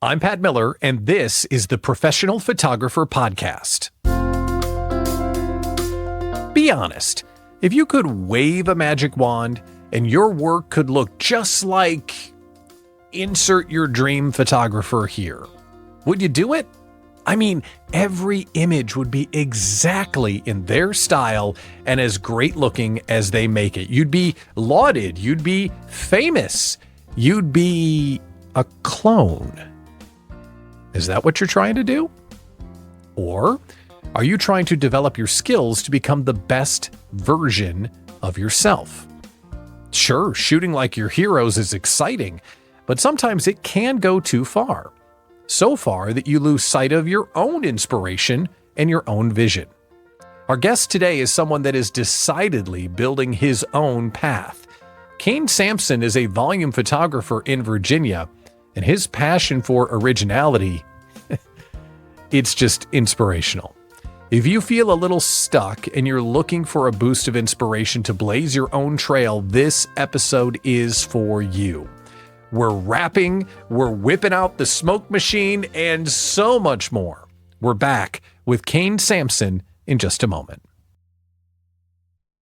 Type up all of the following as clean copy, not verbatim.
I'm Pat Miller, and this is the Professional Photographer Podcast. Be honest, if you could wave a magic wand and your work could look just like insert your dream photographer here, would you do it? I mean, every image would be exactly in their style and as great looking as they make it. You'd be lauded, you'd be famous, you'd be a clone. Is that what you're trying to do? Or are you trying to develop your skills to become the best version of yourself? Sure, shooting like your heroes is exciting, but sometimes it can go too far. So far that you lose sight of your own inspiration and your own vision. Our guest today is someone that is decidedly building his own path. Cane Sampson is a volume photographer in Virginia, and his passion for originality, it's just inspirational. If you feel a little stuck and you're looking for a boost of inspiration to blaze your own trail, this episode is for you. We're rapping, we're whipping out the smoke machine, and so much more. We're back with Cane Sampson in just a moment.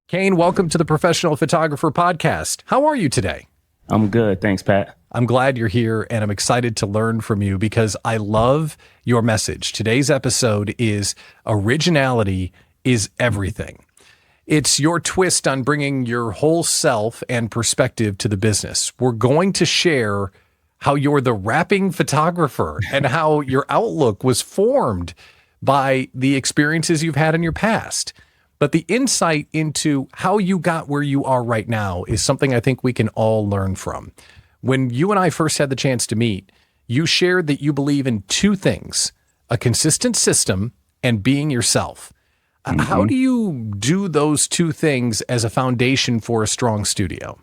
Cane, welcome to the Professional Photographer Podcast. How are you today? I'm good. Thanks, Pat. I'm glad you're here, and I'm excited to learn from you because I love your message. Today's episode is Originality is Everything. It's your twist on bringing your whole self and perspective to the business. We're going to share how you're the rapping photographer and how your outlook was formed by the experiences you've had in your past. But the insight into how you got where you are right now is something I think we can all learn from. When you and I first had the chance to meet, you shared that you believe in two things: a consistent system and being yourself. Mm-hmm. How do you do those two things as a foundation for a strong studio?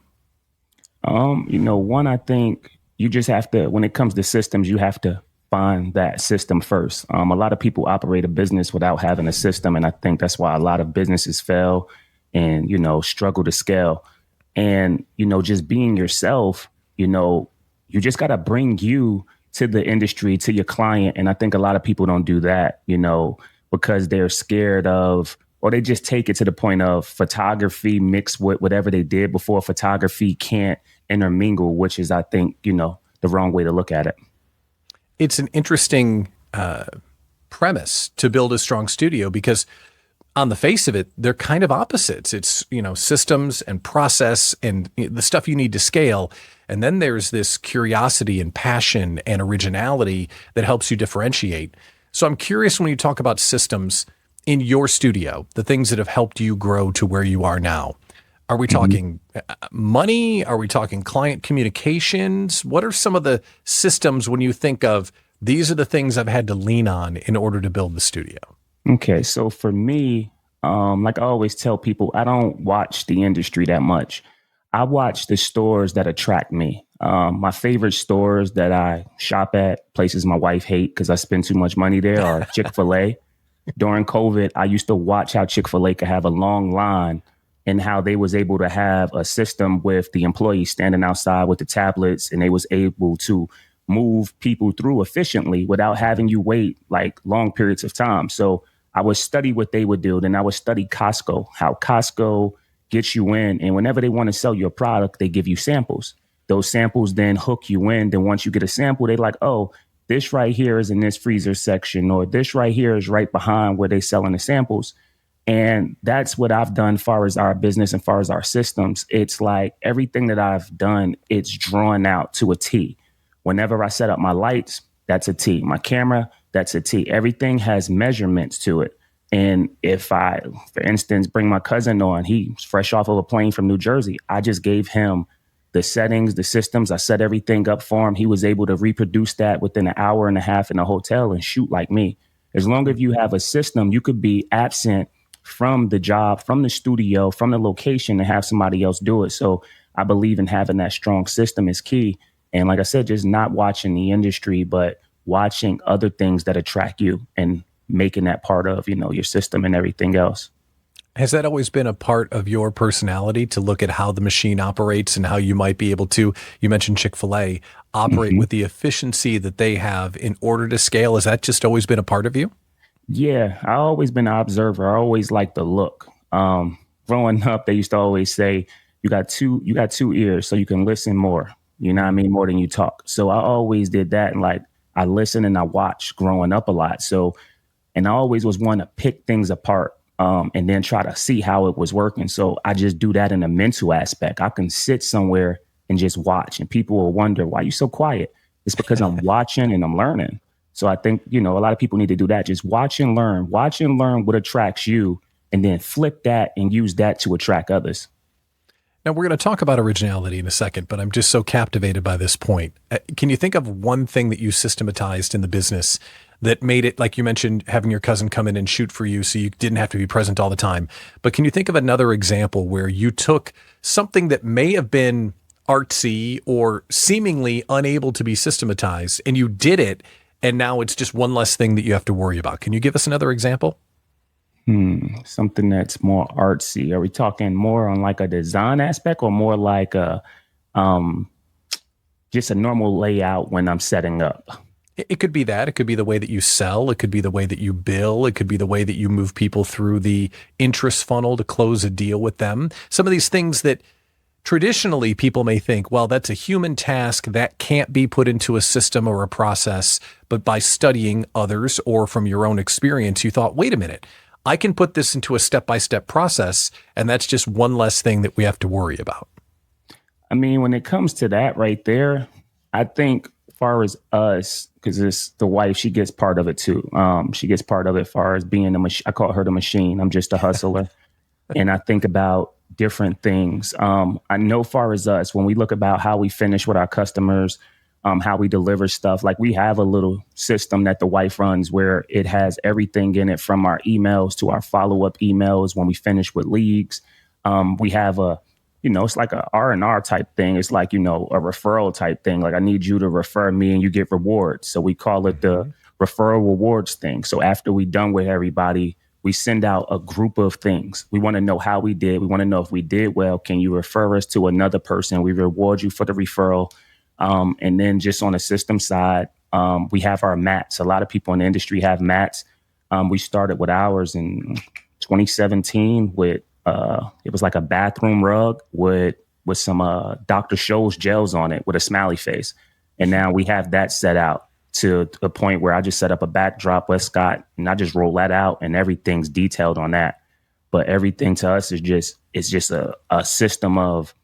One, I think you just have to, when it comes to systems, you have to find that system first. A lot of people operate a business without having a system. And I think that's why a lot of businesses fail and, struggle to scale. And, just being yourself, you just got to bring you to the industry, to your client. And I think a lot of people don't do that, because they're scared of, or they just take it to the point of photography mixed with whatever they did before. Photography can't intermingle, which is, I think, the wrong way to look at it. It's an interesting premise to build a strong studio because on the face of it, they're kind of opposites. It's, systems and process and the stuff you need to scale. And then there's this curiosity and passion and originality that helps you differentiate. So I'm curious, when you talk about systems in your studio, the things that have helped you grow to where you are now, are we talking money? Are we talking client communications? What are some of the systems when you think of these are the things I've had to lean on in order to build the studio? Okay. So for me, like I always tell people, I don't watch the industry that much. I watch the stores that attract me. My favorite stores that I shop at, places my wife hates because I spend too much money there, are Chick-fil-A. During COVID, I used to watch how Chick-fil-A could have a long line and how they was able to have a system with the employees standing outside with the tablets, and they was able to move people through efficiently without having you wait like long periods of time. So I would study what they would do. Then I would study Costco, how Costco gets you in. And whenever they want to sell you a product, they give you samples. Those samples then hook you in. Then once you get a sample, they're like, oh, this right here is in this freezer section, or this right here is right behind where they selling the samples. And that's what I've done as far as our business and far as our systems. It's like everything that I've done, it's drawn out to a T. Whenever I set up my lights, that's a T. My camera, that's a T. Everything has measurements to it. And if I, for instance, bring my cousin on, he's fresh off of a plane from New Jersey, I just gave him the settings, the systems. I set everything up for him. He was able to reproduce that within an hour and a half in a hotel and shoot like me. As long as you have a system, you could be absent from the job, from the studio, from the location, and have somebody else do it. So I believe in having that strong system is key. And like I said, just not watching the industry, but watching other things that attract you and making that part of, your system and everything else. Has that always been a part of your personality to look at how the machine operates and how you might be able to, you mentioned Chick-fil-A, operate Hmm. with the efficiency that they have in order to scale? Has that just always been a part of you? Yeah, I always been an observer. I always like the look. Growing up, they used to always say, you got two ears, so you can listen more. You know what I Mm. mean? More than you talk. So I always did that. And like, I listened and I watched growing up a lot. So, and I always was one to pick things apart, and then try to see how it was working. So I just do that in a mental aspect. I can sit somewhere and just watch, and people will wonder, why are you so quiet? It's because I'm watching and I'm learning. So I think, a lot of people need to do that. Just watch and learn what attracts you, and then flip that and use that to attract others. Now, we're going to talk about originality in a second, but I'm just so captivated by this point. Can you think of one thing that you systematized in the business that made it, like you mentioned, having your cousin come in and shoot for you so you didn't have to be present all the time? But can you think of another example where you took something that may have been artsy or seemingly unable to be systematized and you did it, and now it's just one less thing that you have to worry about? Can you give us another example? Something that's more artsy. Are we talking more on like a design aspect, or more like a um, just a normal layout when I'm setting up? It could be that. It could be the way that you sell. It could be the way that you bill. It could be the way that you move people through the interest funnel to close a deal with them. Some of these things that traditionally people may think, well, that's a human task that can't be put into a system or a process. But by studying others or from your own experience, you thought, wait a minute, I can put this into a step-by-step process. And that's just one less thing that we have to worry about. I mean, when it comes to that right there, I think far as us, because it's the wife, she gets part of it too. She gets part of it far as being the machine. I call her the machine. I'm just a hustler. And I think about different things. I know far as us, when we look about how we finish with our customers, how we deliver stuff, like we have a little system that the wife runs where it has everything in it, from our emails to our follow-up emails when we finish with leagues. We have it's like a R&R type thing. It's like, a referral type thing. Like, I need you to refer me and you get rewards. So we call it the Mhm. referral rewards thing. So after we done with everybody, we send out a group of things. We want to know how we did. We want to know if we did well. Can you refer us to another person? We reward you for the referral. And then just on the system side, we have our mats. A lot of people in the industry have mats. We started with ours in 2017 with it was like a bathroom rug with some Dr. Scholl's gels on it with a smiley face. And now we have that set out to a point where I just set up a backdrop with Scott and I just roll that out and everything's detailed on that. But everything to us is just a system of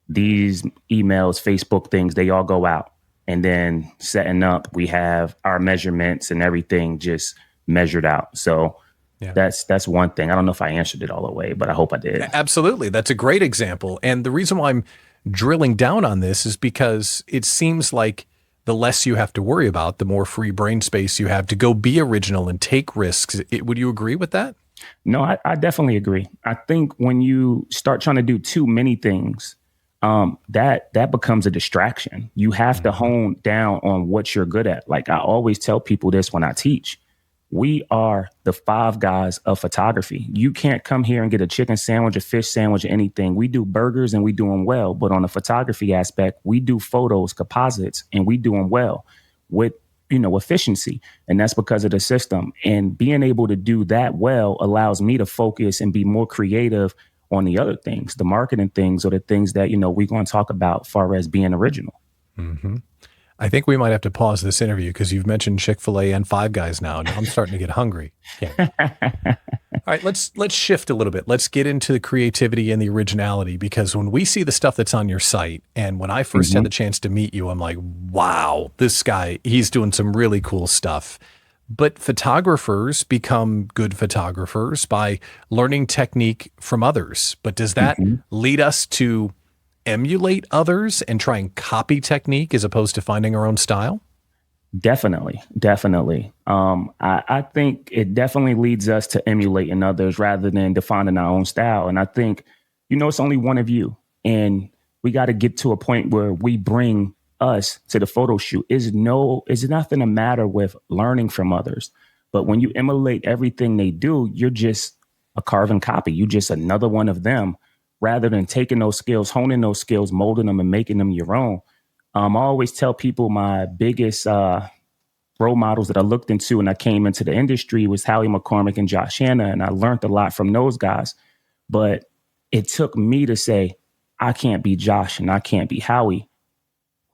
these emails, Facebook things, they all go out. And then setting up, we have our measurements and everything just measured out. So Yeah. that's one thing. I don't know if I answered it all the way, but I hope I did. Absolutely. That's a great example. And the reason why I'm drilling down on this is because it seems like the less you have to worry about, the more free brain space you have to go be original and take risks. Would you agree with that? No, I definitely agree. I think when you start trying to do too many things, that becomes a distraction. You have to Mhm. hone down on what you're good at. Like, I always tell people this when I teach. We are the Five Guys of photography. You can't come here and get a chicken sandwich, a fish sandwich, or anything. We do burgers and we do them well. But on the photography aspect, we do photos, composites, and we do them well with, efficiency. And that's because of the system. And being able to do that well allows me to focus and be more creative on the other things, the marketing things, or the things that, we're going to talk about far as being original. Hmm. I think we might have to pause this interview because you've mentioned Chick-fil-A and Five Guys now. Now I'm starting to get hungry. Yeah. All right, let's shift a little bit. Let's get into the creativity and the originality, because when we see the stuff that's on your site, and when I first had Hmm. the chance to meet you, I'm like, wow, this guy, he's doing some really cool stuff. But photographers become good photographers by learning technique from others. But does that Hmm. lead us to emulate others and try and copy technique as opposed to finding our own style? Definitely, definitely. I think it definitely leads us to emulating others rather than defining our own style. And I think, it's only one of you, and we got to get to a point where we bring us to the photo shoot. Is nothing the matter with learning from others, but when you emulate everything they do, you're just a carbon copy. You just another one of them, rather than taking those skills, honing those skills, molding them and making them your own. I always tell people my biggest role models that I looked into when I came into the industry was Howie McCormick and Josh Hanna. And I learned a lot from those guys. But it took me to say, I can't be Josh and I can't be Howie.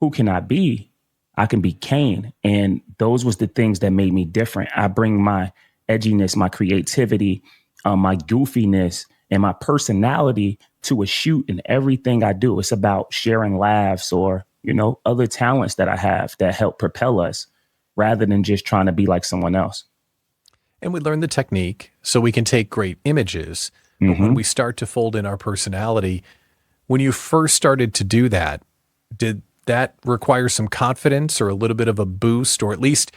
Who can I be? I can be Cane. And those was the things that made me different. I bring my edginess, my creativity, my goofiness, and my personality to a shoot in everything I do. It's about sharing laughs or, other talents that I have that help propel us rather than just trying to be like someone else. And we learn the technique so we can take great images. But when we start to fold in our personality, when you first started to do that, did that require some confidence or a little bit of a boost, or at least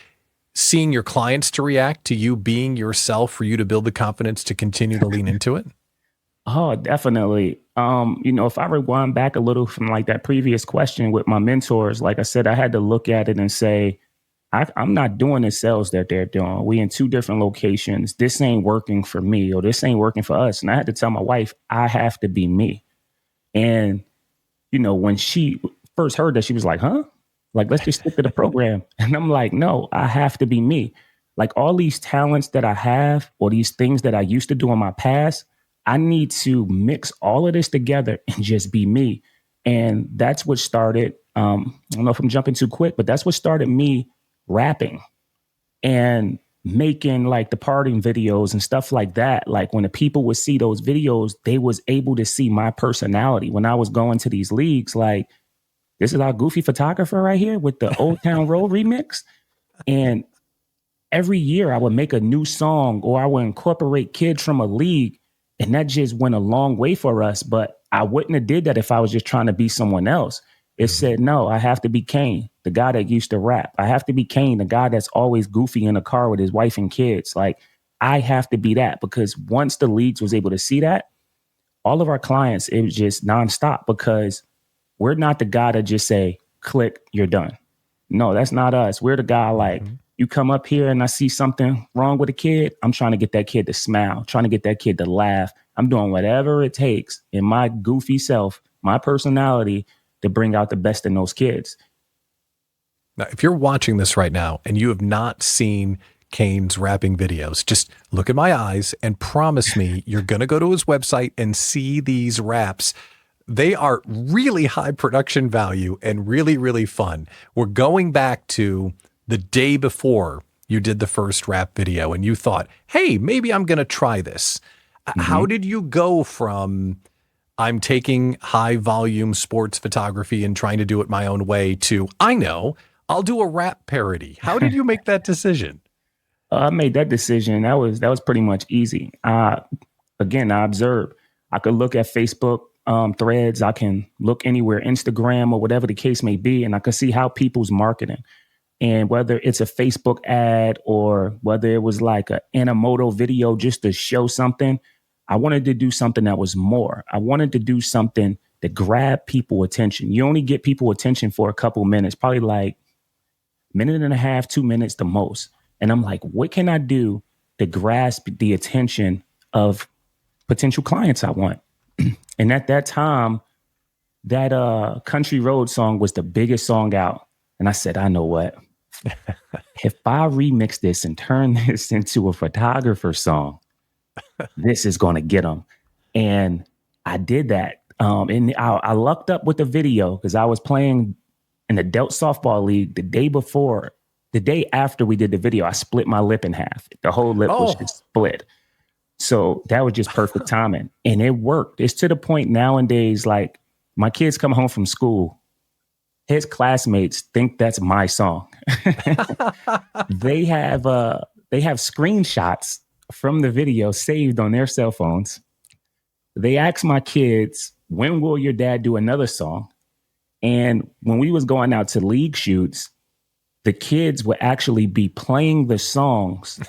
seeing your clients to react to you being yourself for you to build the confidence to continue to lean into it? Oh, definitely. If I rewind back a little from like that previous question with my mentors, like I said, I had to look at it and say, I'm not doing the sales that they're doing. We in two different locations. This ain't working for me, or this ain't working for us. And I had to tell my wife, I have to be me. And, when she first heard that, she was like, huh? Like, let's just stick to the program. And I'm like, no, I have to be me. Like all these talents that I have, or these things that I used to do in my past, I need to mix all of this together and just be me. And that's what started, I don't know if I'm jumping too quick, but that's what started me rapping and making like the partying videos and stuff like that. Like when the people would see those videos, they was able to see my personality. When I was going to these leagues, like, this is our goofy photographer right here with the Old Town Road remix. And every year I would make a new song, or I would incorporate kids from a league. And that just went a long way for us. But I wouldn't have did that if I was just trying to be someone else. It said, no, I have to be Cane, the guy that used to rap. I have to be Cane, the guy that's always goofy in a car with his wife and kids. Like, I have to be that, because once the leagues was able to see that, all of our clients, it was just nonstop, because we're not the guy that just say, click, you're done. No, that's not us. We're the guy like, you come up here and I see something wrong with a kid, I'm trying to get that kid to smile, trying to get that kid to laugh. I'm doing whatever it takes in my goofy self, my personality, to bring out the best in those kids. Now, if you're watching this right now and you have not seen Cane's rapping videos, just look at my eyes and promise me you're going to go to his website and see these raps. They are really high production value and really, really fun. We're going back to the day before you did the first rap video and you thought, hey, maybe I'm going to try this. How did you go from I'm taking high volume sports photography and trying to do it my own way to, I know, I'll do a rap parody? How did you make that decision? I made that decision. That was pretty much easy. Again, I observed. I could look at Facebook threads. I can look anywhere, Instagram or whatever the case may be, and I can see how people's marketing. And whether it's a Facebook ad or whether it was like an Animoto video just to show something, I wanted to do something that was more. I wanted to do something that grabbed people attention. You only get people attention for a couple minutes, probably like minute and a half, 2 minutes the most. And I'm like, what can I do to grasp the attention of potential clients I want? And at that time, that Country Road song was the biggest song out. And I said, I know what? If I remix this and turn this into a photographer song, this is going to get them. And I did that. And I lucked up with the video because I was playing an adult softball league the day after we did the video. I split my lip in half. The whole lip was just split. So that was just perfect timing. And it worked. It's to the point nowadays, like my kids come home from school, his classmates think that's my song. They have screenshots from the video saved on their cell phones. They asked my kids, when will your dad do another song? And when we was going out to league shoots, the kids would actually be playing the songs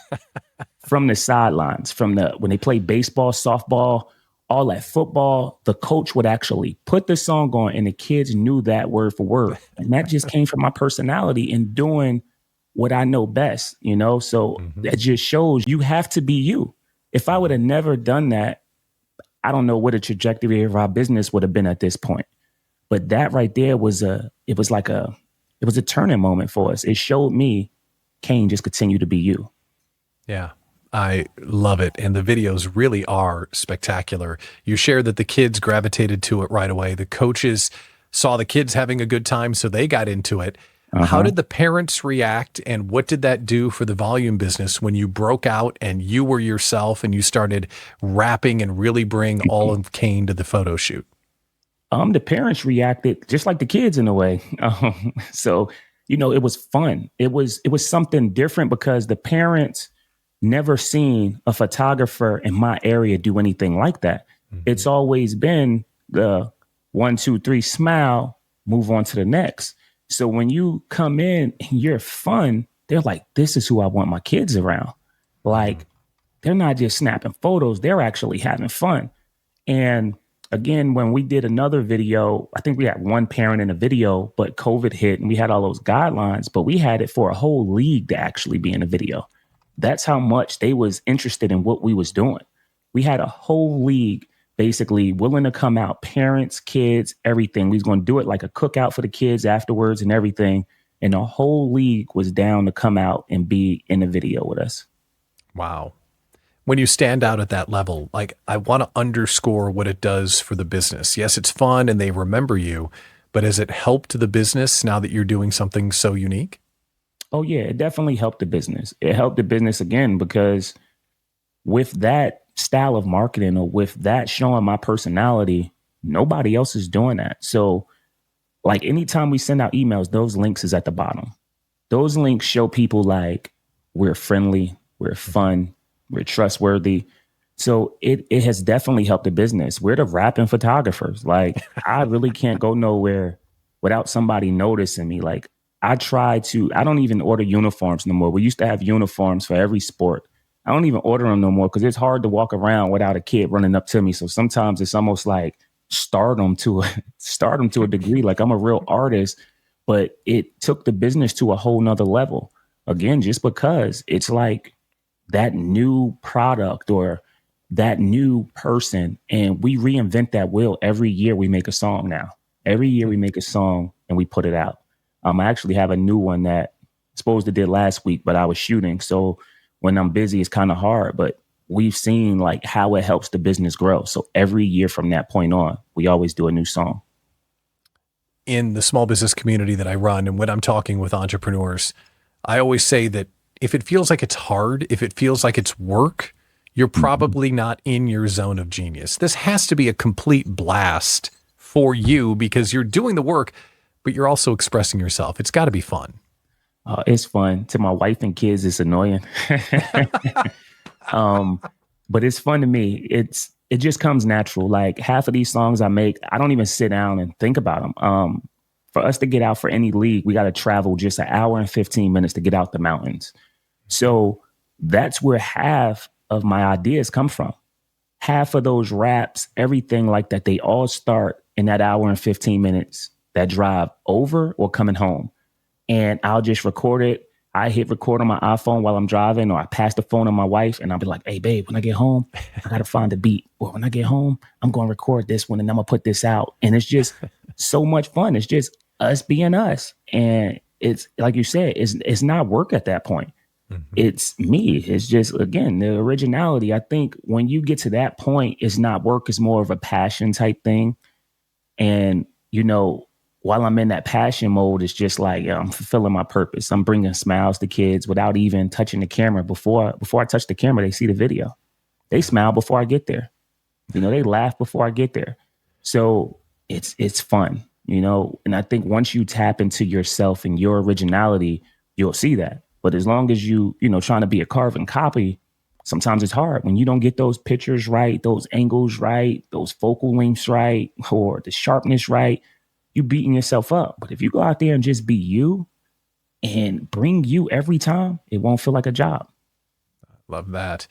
from the sidelines, when they play baseball, softball, all that football, the coach would actually put the song on and the kids knew that word for word. And that just came from my personality and doing what I know best, So that just shows you have to be you. If I would have never done that, I don't know what the trajectory of our business would have been at this point. But that right there was a turning moment for us. It showed me, Cane, just continue to be you. Yeah, I love it. And the videos really are spectacular. You shared that the kids gravitated to it right away. The coaches saw the kids having a good time, so they got into it. How did the parents react, and what did that do for the volume business when you broke out and you were yourself and you started rapping and really bring all of Cane to the photo shoot? The parents reacted just like the kids in a way. So, it was fun. It was something different because the parents never seen a photographer in my area do anything like that. It's always been the 1, 2, 3, smile, move on to the next. So when you come in and you're fun, they're like, this is who I want my kids around. Like, they're not just snapping photos, they're actually having fun. And again, when we did another video, I think we had one parent in a video, but COVID hit and we had all those guidelines, but we had it for a whole league to actually be in a video. That's how much they was interested in what we was doing. We had a whole league basically willing to come out, parents, kids, everything. We was going to do it like a cookout for the kids afterwards and everything. And the whole league was down to come out and be in the video with us. Wow. When you stand out at that level, like, I want to underscore what it does for the business. Yes, it's fun and they remember you, but has it helped the business now that you're doing something so unique? Oh yeah, it definitely helped the business. It helped the business again, because with that style of marketing or with that showing my personality, nobody else is doing that. So like anytime we send out emails, those links is at the bottom. Those links show people like we're friendly, we're fun, we're trustworthy. So it has definitely helped the business. We're the rapping photographers. Like, I really can't go nowhere without somebody noticing me. Like, I don't even order uniforms no more. We used to have uniforms for every sport. I don't even order them no more because it's hard to walk around without a kid running up to me. So sometimes it's almost like stardom to a degree. Like, I'm a real artist, but it took the business to a whole nother level. Again, just because it's like that new product or that new person, and we reinvent that wheel every year. We make a song now. Every year we make a song and we put it out. I actually have a new one that supposed to did last week, but I was shooting. So when I'm busy, it's kind of hard, but we've seen like how it helps the business grow. So every year from that point on, we always do a new song. In the small business community that I run, and when I'm talking with entrepreneurs, I always say that if it feels like it's hard, if it feels like it's work, you're probably not in your zone of genius. This has to be a complete blast for you because you're doing the work, but you're also expressing yourself. It's got to be fun. It's fun. To my wife and kids, it's annoying. But it's fun to me. It just comes natural. Like, half of these songs I make, I don't even sit down and think about them. For us to get out for any league, we got to travel just an hour and 15 minutes to get out the mountains. So that's where half of my ideas come from. Half of those raps, everything like that, they all start in that hour and 15 minutes, that drive over or coming home. And I'll just record it. I hit record on my iPhone while I'm driving, or I pass the phone to my wife and I'll be like, hey, babe, when I get home, I got to find a beat. Or when I get home, I'm going to record this one and I'm going to put this out. And it's just so much fun. It's just us being us. And it's like you said, it's not work at that point. It's me. It's just, again, the originality. I think when you get to that point, it's not work. It's more of a passion type thing. And, while I'm in that passion mode, it's just like, I'm fulfilling my purpose. I'm bringing smiles to kids without even touching the camera. Before I touch the camera, they see the video. They smile before I get there. They laugh before I get there. So it's fun, and I think once you tap into yourself and your originality, you'll see that. But as long as trying to be a carbon copy, sometimes it's hard when you don't get those pictures right, those angles right, those focal lengths right, or the sharpness right. You beating yourself up. But if you go out there and just be you and bring you every time, it won't feel like a job. Love that.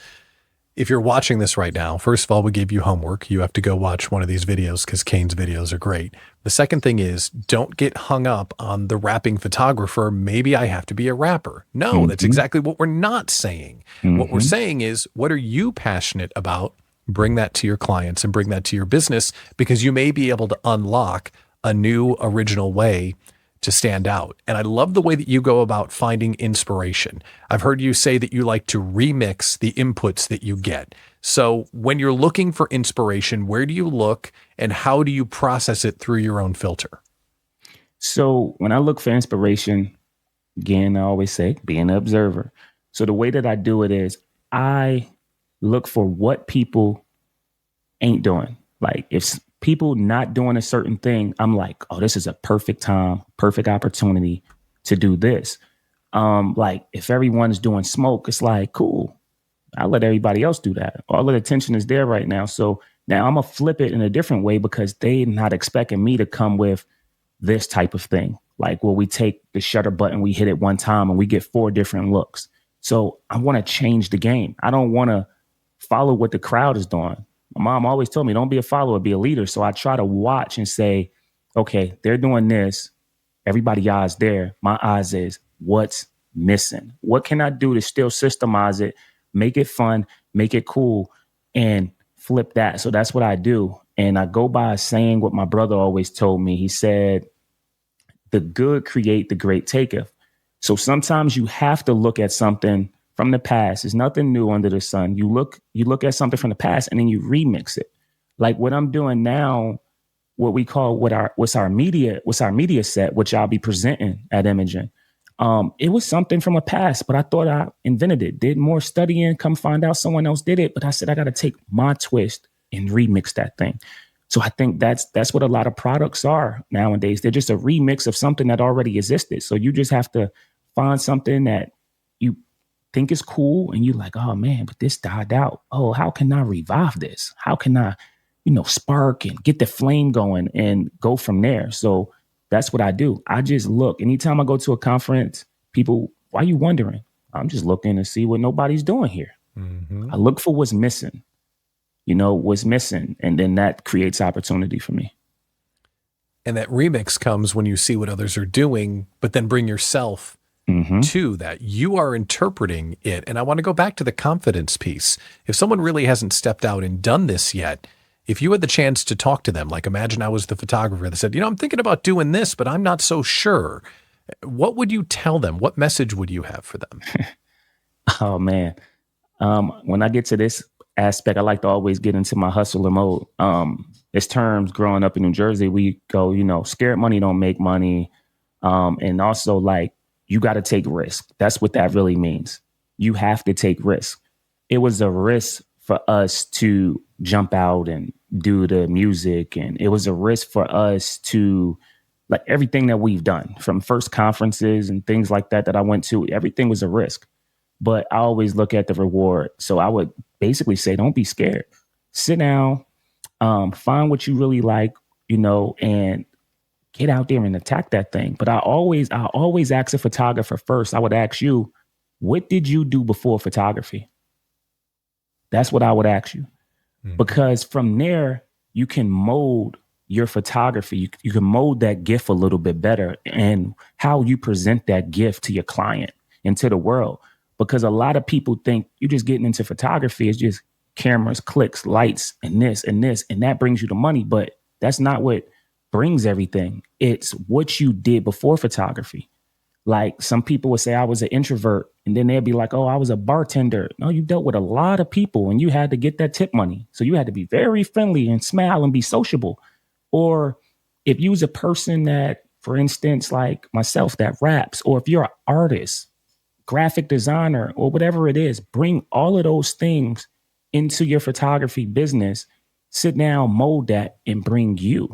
If you're watching this right now, first of all, we gave you homework. You have to go watch one of these videos because Cane's videos are great. The second thing is don't get hung up on the rapping photographer. Maybe I have to be a rapper. No, that's Mm-hmm. exactly what we're not saying. What we're Mm-hmm. saying is, what are you passionate about? Bring that to your clients and bring that to your business because you may be able to unlock a new original way to stand out. And I love the way that you go about finding inspiration. I've heard you say that you like to remix the inputs that you get. So when you're looking for inspiration, where do you look and how do you process it through your own filter? So when I look for inspiration, again, I always say be an observer. So the way that I do it is I look for what people ain't doing. Like if people not doing a certain thing, I'm like, oh, this is a perfect time, perfect opportunity to do this. Like if everyone's doing smoke, it's like, cool, I'll let everybody else do that. All of the attention is there right now. So now I'm gonna flip it in a different way because they're not expecting me to come with this type of thing. Like, well, we take the shutter button, we hit it one time and we get 4 different looks. So I want to change the game. I don't want to follow what the crowd is doing. My mom always told me, don't be a follower, be a leader. So I try to watch and say, okay, they're doing this. Everybody eyes there. My eyes is what's missing. What can I do to still systemize it, make it fun, make it cool, and flip that. So that's what I do. And I go by saying what my brother always told me. He said, the good create, the great taketh. So sometimes you have to look at something from the past. There's nothing new under the sun. You look at something from the past and then you remix it. Like what I'm doing now, what we call what's our media set, which I'll be presenting at Imaging. It was something from a past, but I thought I invented it. Did more studying, come find out someone else did it. But I said I got to take my twist and remix that thing. So I think that's what a lot of products are nowadays. They're just a remix of something that already existed. So you just have to find something that you think is cool and you're like, oh man, but this died out. Oh, how can I revive this? How can I, spark and get the flame going and go from there? So that's what I do. I just look. Anytime I go to a conference, people, why are you wondering? I'm just looking to see what nobody's doing here. Mm-hmm. I look for what's missing. What's missing. And then that creates opportunity for me. And that remix comes when you see what others are doing, but then bring yourself to that. You are interpreting it. And I want to go back to the confidence piece. If someone really hasn't stepped out and done this yet, if you had the chance to talk to them, like imagine I was the photographer that said, I'm thinking about doing this, but I'm not so sure. What would you tell them? What message would you have for them? Oh, man. When I get to this aspect, I like to always get into my hustler mode. It's terms growing up in New Jersey, we go, scared money don't make money. And also like, you got to take risk. That's what that really means. You have to take risk. It was a risk for us to jump out and do the music. And it was a risk for us to like everything that we've done from first conferences and things like that I went to, everything was a risk. But I always look at the reward. So I would basically say, don't be scared. Sit down, find what you really like, and get out there and attack that thing. But I always ask a photographer first. I would ask you, what did you do before photography? That's what I would ask you. Mm-hmm. Because from there, you can mold your photography. You can mold that gift a little bit better and how you present that gift to your client and to the world. Because a lot of people think you're just getting into photography. It's just cameras, clicks, lights, and this, and that brings you the money. But that's not what brings everything. It's what you did before photography. Like some people would say I was an introvert and then they'd be like, oh, I was a bartender. No, you dealt with a lot of people and you had to get that tip money. So you had to be very friendly and smile and be sociable. Or if you was a person that, for instance, like myself that raps, or if you're an artist, graphic designer, or whatever it is, bring all of those things into your photography business, sit down, mold that and bring you.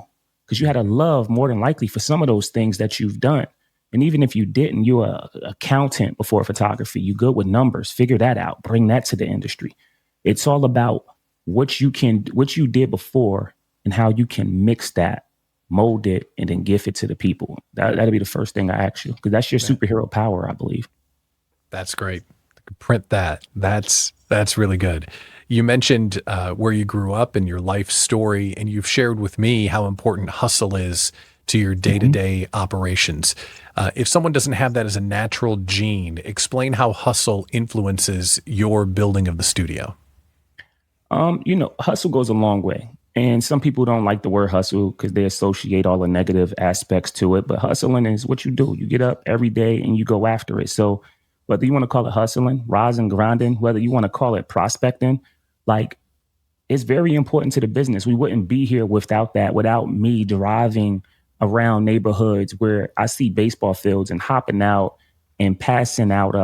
Because you had a love more than likely for some of those things that you've done. And even if you didn't, you're an accountant before photography, you good with numbers, figure that out, bring that to the industry. It's all about what you did before and how you can mix that, mold it, and then give it to the people. That'll be the first thing I ask you, because that's your superhero power, I believe. That's great. Print that. That's really good. You mentioned where you grew up and your life story, and you've shared with me how important hustle is to your day-to-day operations. If someone doesn't have that as a natural gene, explain how hustle influences your building of the studio. Hustle goes a long way. And some people don't like the word hustle because they associate all the negative aspects to it. But hustling is what you do. You get up every day and you go after it. So whether you want to call it hustling, rising, grinding, whether you want to call it prospecting, like it's very important to the business. We wouldn't be here without that, without me driving around neighborhoods where I see baseball fields and hopping out and passing out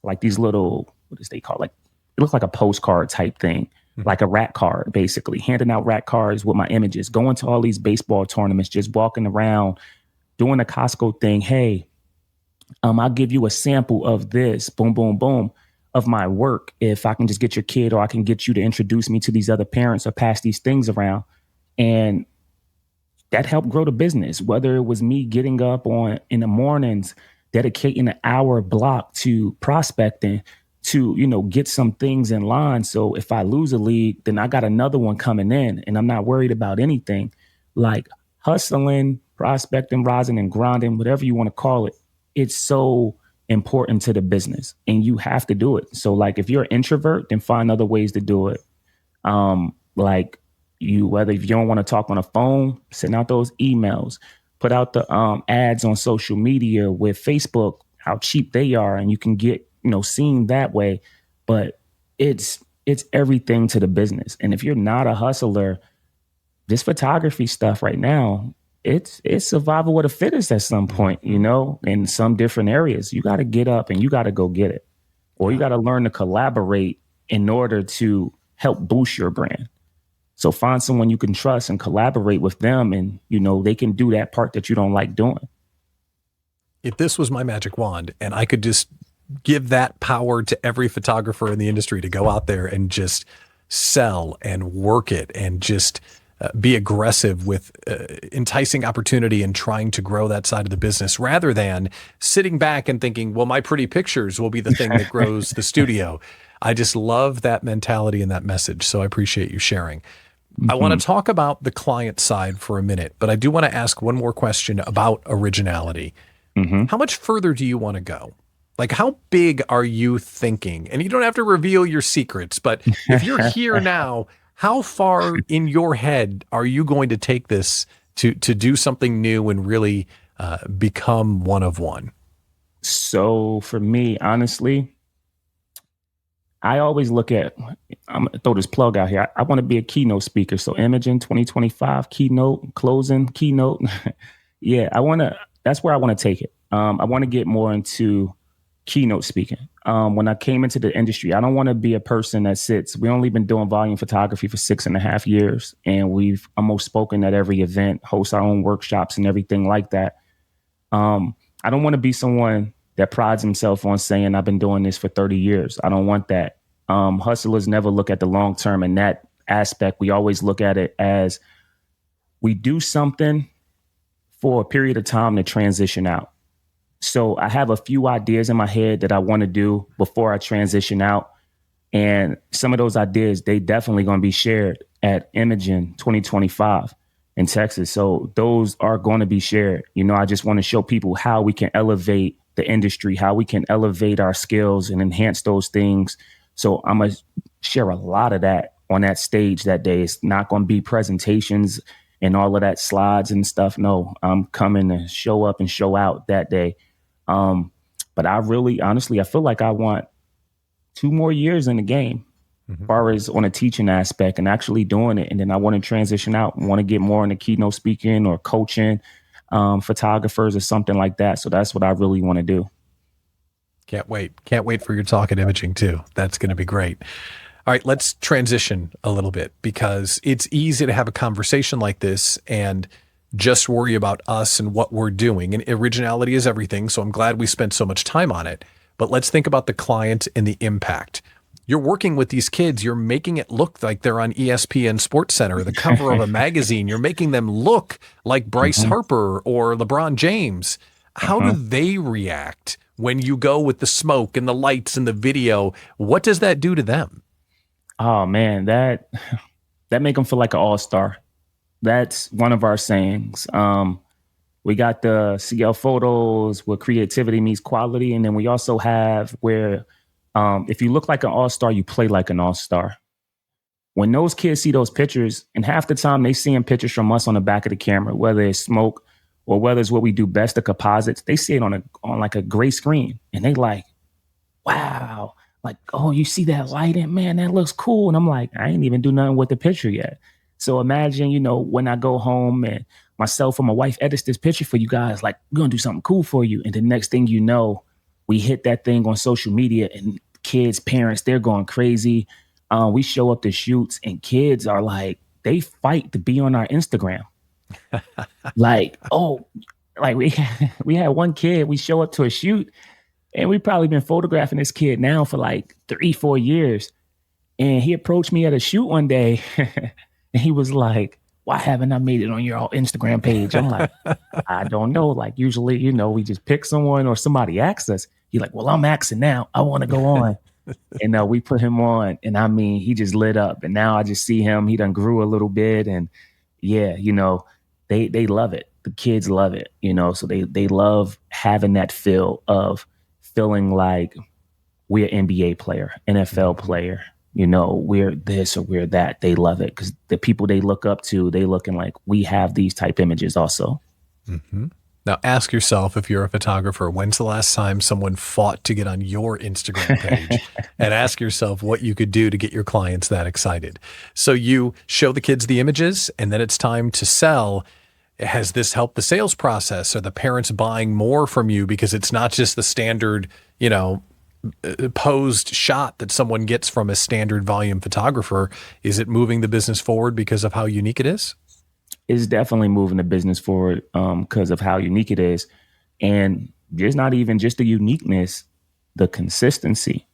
like these little, what does they call, like it looks like a postcard type thing, like a rat card, basically handing out rat cards with my images, going to all these baseball tournaments, just walking around, doing a Costco thing. Hey, I'll give you a sample of this, boom, boom, boom, of my work. If I can just get your kid, or I can get you to introduce me to these other parents or pass these things around. And that helped grow the business. Whether it was me getting up in the mornings, dedicating an hour block to prospecting, to, get some things in line. So if I lose a league, then I got another one coming in and I'm not worried about anything. Like hustling, prospecting, rising and grinding, whatever you want to call it. It's so important to the business and you have to do it. So like if you're an introvert, then find other ways to do it. Like whether if you don't want to talk on a phone, send out those emails, put out the ads on social media with Facebook, how cheap they are, and you can get, seen that way. But it's everything to the business. And if you're not a hustler, this photography stuff right now, it's survival of the fittest at some point, in some different areas. You got to get up and you got to go get it. Or you got to learn to collaborate in order to help boost your brand. So find someone you can trust and collaborate with them, and, they can do that part that you don't like doing. If this was my magic wand and I could just give that power to every photographer in the industry to go out there and just sell and work it and just be aggressive with enticing opportunity and trying to grow that side of the business rather than sitting back and thinking, well, my pretty pictures will be the thing that grows the studio. I just love that mentality and that message. So I appreciate you sharing. I want to talk about the client side for a minute, but I do want to ask one more question about originality. How much further do you want to go? Like, how big are you thinking? And you don't have to reveal your secrets, but if you're here now, how far in your head are you going to take this to do something new and really become one of one? So for me, honestly, I always look at, I'm going to throw this plug out here. I want to be a keynote speaker. So Imaging 2025, keynote, closing, keynote. Yeah, that's where I want to take it. I want to get more into keynote speaking. When I came into the industry, I don't want to be a person that sits. We only been doing volume photography for 6.5 years, and we've almost spoken at every event, host our own workshops and everything like that. I don't want to be someone that prides himself on saying, I've been doing this for 30 years. I don't want that. Hustlers never look at the long term in that aspect. We always look at it as we do something for a period of time to transition out. So I have a few ideas in my head that I want to do before I transition out. And some of those ideas, they definitely going to be shared at Imaging 2025 in Texas. So those are going to be shared. I just want to show people how we can elevate the industry, how we can elevate our skills and enhance those things. So I'm going to share a lot of that on that stage that day. It's not going to be presentations and all of that slides and stuff. No, I'm coming to show up and show out that day. But I really, honestly, I feel like I want 2 more years in the game as far as on a teaching aspect and actually doing it. And then I want to transition out and want to get more into keynote speaking or coaching photographers or something like that. So that's what I really want to do. Can't wait. Can't wait for your talk at Imaging too. That's going to be great. All right, let's transition a little bit because it's easy to have a conversation like this and just worry about us and what we're doing. And originality is everything. So I'm glad we spent so much time on it. But let's think about the client and the impact. You're working with these kids. You're making it look like they're on ESPN Sports Center, the cover of a magazine. You're making them look like Bryce Harper or LeBron James. How do they react when you go with the smoke and the lights and the video? What does that do to them? Oh man, that make them feel like an all-star. That's one of our sayings. We got the CL photos where creativity meets quality. And then we also have where if you look like an all-star, you play like an all-star. When those kids see those pictures, and half the time they seeing pictures from us on the back of the camera, whether it's smoke or whether it's what we do best, the composites, they see it on like a gray screen. And they like, wow, like, oh, you see that lighting? Man, that looks cool. And I'm like, I ain't even do nothing with the picture yet. So imagine, when I go home and myself or my wife edits this picture for you guys, like, we're going to do something cool for you. And the next thing you know, we hit that thing on social media and kids, parents, they're going crazy. We show up to shoots and kids are like, they fight to be on our Instagram. Like, oh, like we had one kid, we show up to a shoot and we probably been photographing this kid now for like 3-4 years. And he approached me at a shoot one day and he was like, why haven't I made it on your Instagram page? I'm like, I don't know. Like usually, we just pick someone or somebody asks us. He's like, well, I'm asking now. I want to go on. And we put him on. And I mean, he just lit up. And now I just see him. He done grew a little bit. And yeah, they love it. The kids love it, so they love having that feel of feeling like we're an NBA player, NFL player, we're this or we're that. They love it because the people they look up to, they looking like we have these type images also. Mm-hmm. Now ask yourself, if you're a photographer, when's the last time someone fought to get on your Instagram page? And ask yourself what you could do to get your clients that excited. So you show the kids the images and then it's time to sell. Has this helped the sales process? Are the parents buying more from you because it's not just the standard, posed shot that someone gets from a standard volume photographer? Is it moving the business forward because of how unique it is? It's definitely moving the business forward because of how unique it is. And there's not even just the uniqueness, the consistency.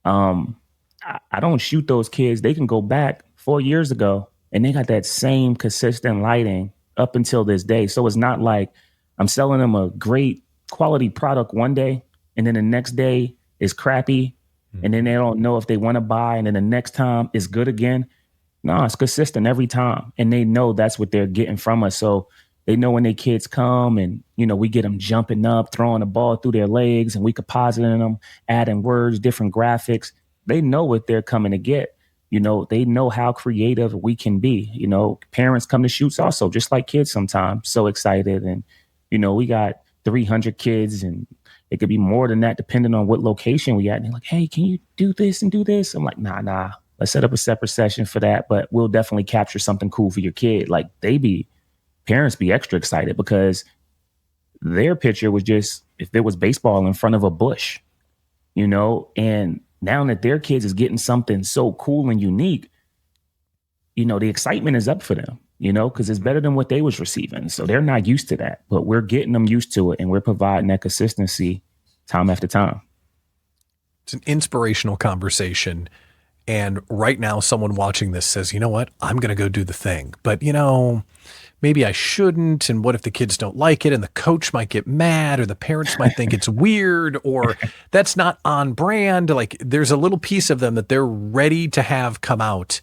I don't shoot those kids. They can go back 4 years ago and they got that same consistent lighting up until this day. So it's not like I'm selling them a great quality product one day and then the next day is crappy. And then they don't know if they want to buy. And then the next time is good again. No, it's consistent every time. And they know that's what they're getting from us. So they know when their kids come and, we get them jumping up, throwing the ball through their legs and we compositing them, adding words, different graphics. They know what they're coming to get. They know how creative we can be. Parents come to shoots also, just like kids sometimes, so excited. And, we got 300 kids and it could be more than that depending on what location we at. And they're like, hey, can you do this and do this? I'm like, nah. Let's set up a separate session for that, but we'll definitely capture something cool for your kid. Like parents be extra excited because their picture was just, if there was baseball in front of a bush, and now that their kids is getting something so cool and unique, the excitement is up for them, because it's better than what they was receiving. So they're not used to that, but we're getting them used to it and we're providing that consistency time after time. It's an inspirational conversation. And right now, someone watching this says, you know what, I'm going to go do the thing. But, maybe I shouldn't. And what if the kids don't like it and the coach might get mad or the parents might think it's weird or that's not on brand? Like there's a little piece of them that they're ready to have come out,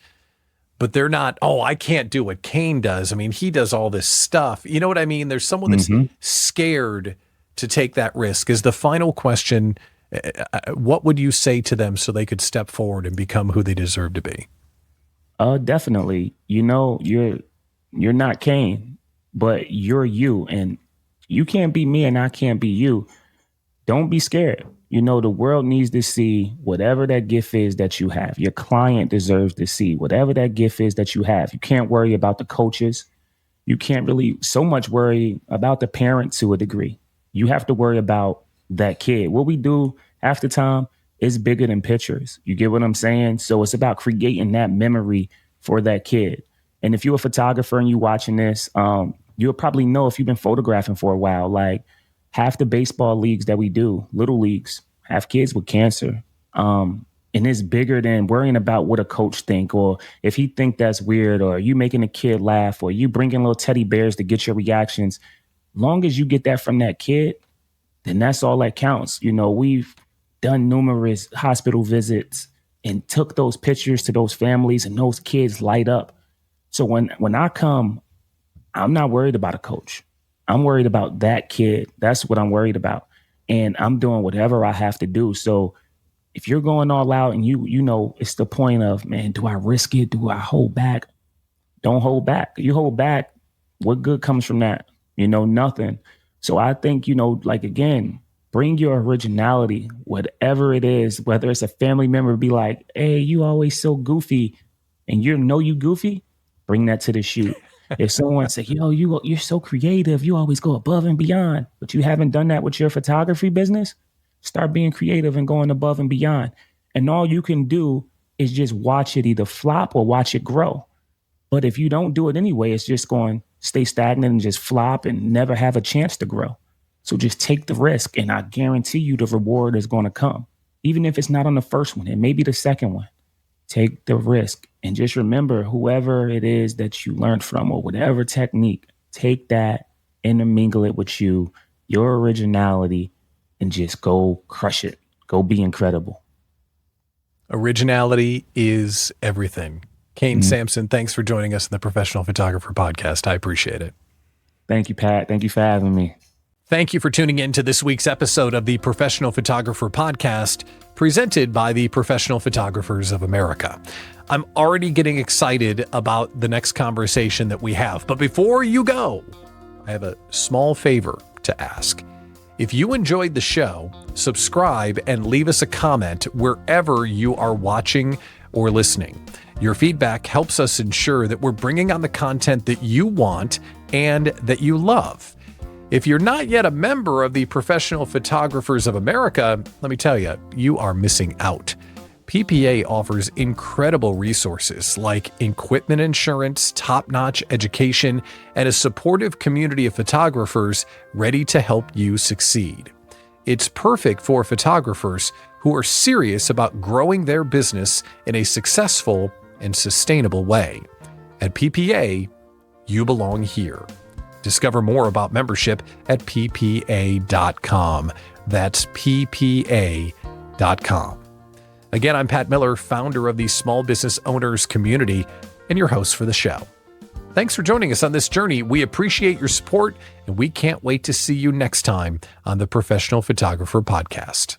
but they're not, oh, I can't do what Cane does. I mean, he does all this stuff. You know what I mean? There's someone that's scared to take that risk. Is the final question, what would you say to them so they could step forward and become who they deserve to be? Definitely. You're not Cane, but you're you, and you can't be me and I can't be you. Don't be scared. The world needs to see whatever that gift is that you have. Your client deserves to see whatever that gift is that you have. You can't worry about the coaches. You can't really so much worry about the parent to a degree. You have to worry about that kid. What we do half the time is bigger than pictures. You get what I'm saying? So it's about creating that memory for that kid. And if you're a photographer and you watching this, you'll probably know if you've been photographing for a while, like half the baseball leagues that we do, little leagues, have kids with cancer. And it's bigger than worrying about what a coach think, or if he think that's weird, or you making a kid laugh, or you bringing little teddy bears to get your reactions. Long as you get that from that kid, then that's all that counts. We've done numerous hospital visits and took those pictures to those families, and those kids light up. So when I come, I'm not worried about a coach. I'm worried about that kid. That's what I'm worried about. And I'm doing whatever I have to do. So if you're going all out and you know, it's the point of, man, do I risk it? Do I hold back? Don't hold back. You hold back, what good comes from that? You know, nothing. So I think, you know, like, again, bring your originality, whatever it is, whether it's a family member be like, hey, you always so goofy, and you know you goofy, bring that to the shoot. If someone say, yo, you're so creative, you always go above and beyond, but you haven't done that with your photography business, start being creative and going above and beyond. And all you can do is just watch it either flop or watch it grow. But if you don't do it anyway, it's just going to stay stagnant and just flop and never have a chance to grow. So just take the risk, and I guarantee you the reward is going to come. Even if it's not on the first one, it may be the second one. Take the risk, and just remember, whoever it is that you learned from or whatever technique, take that, intermingle it with your originality, and just go crush it. Go be incredible. Originality is everything. Cane Sampson, thanks for joining us in the Professional Photographer Podcast. I appreciate it. Thank you, Pat. Thank you for having me. Thank you for tuning in to this week's episode of the Professional Photographer Podcast, presented by the Professional Photographers of America. I'm already getting excited about the next conversation that we have. But before you go, I have a small favor to ask. If you enjoyed the show, subscribe and leave us a comment wherever you are watching or listening. Your feedback helps us ensure that we're bringing on the content that you want and that you love. If you're not yet a member of the Professional Photographers of America, let me tell you, you are missing out. PPA offers incredible resources like equipment insurance, top-notch education, and a supportive community of photographers ready to help you succeed. It's perfect for photographers who are serious about growing their business in a successful and sustainable way. At PPA, you belong here. Discover more about membership at ppa.com. That's ppa.com. Again, I'm Pat Miller, founder of the Small Business Owners Community and your host for the show. Thanks for joining us on this journey. We appreciate your support, and we can't wait to see you next time on the Professional Photographer Podcast.